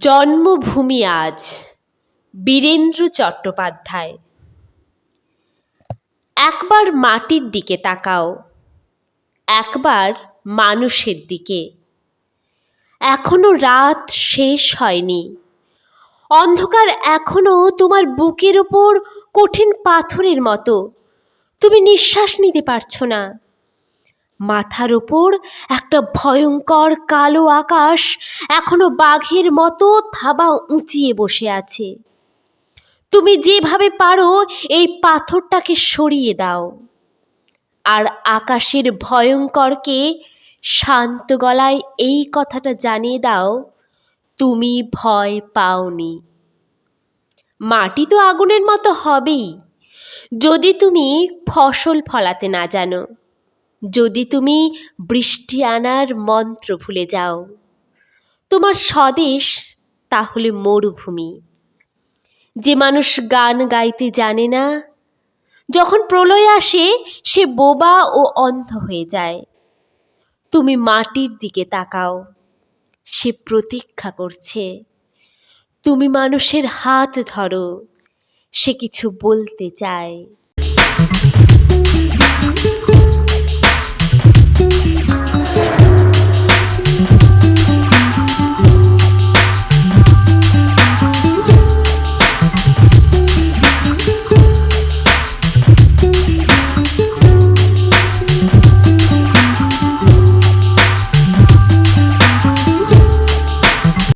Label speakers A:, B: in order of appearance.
A: জন্মভূমি আজ বীরেন্দ্র চট্টোপাধ্যায়। একবার মাটির দিকে তাকাও, একবার মানুষের দিকে। এখনো রাত শেষ হয়নি, অন্ধকার এখনো তোমার বুকের ওপর কঠিন পাথরের মতো। তুমি নিঃশ্বাস নিতে পারছো না। মাথার ওপর একটা ভয়ঙ্কর কালো আকাশ এখনো বাঘের মতো থাবা উঁচিয়ে বসে আছে। তুমি যেভাবে পারো এই পাথরটাকে সরিয়ে দাও, আর আকাশের ভয়ঙ্করকে শান্ত গলায় এই কথাটা জানিয়ে দাও, তুমি ভয় পাওনি। মাটি তো আগুনের মতো হবেই যদি তুমি ফসল ফলাতে না জানো, যদি তুমি বৃষ্টি আনার মন্ত্র ভুলে যাও। তোমার স্বদেশ তাহলে মরুভূমি। যে মানুষ গান গাইতে জানে না, যখন প্রলয় আসে সে বোবা ও অন্ধ হয়ে যায়। তুমি মাটির দিকে তাকাও, সে প্রতীক্ষা করছে। তুমি মানুষের হাত ধরো, সে কিছু বলতে চায়।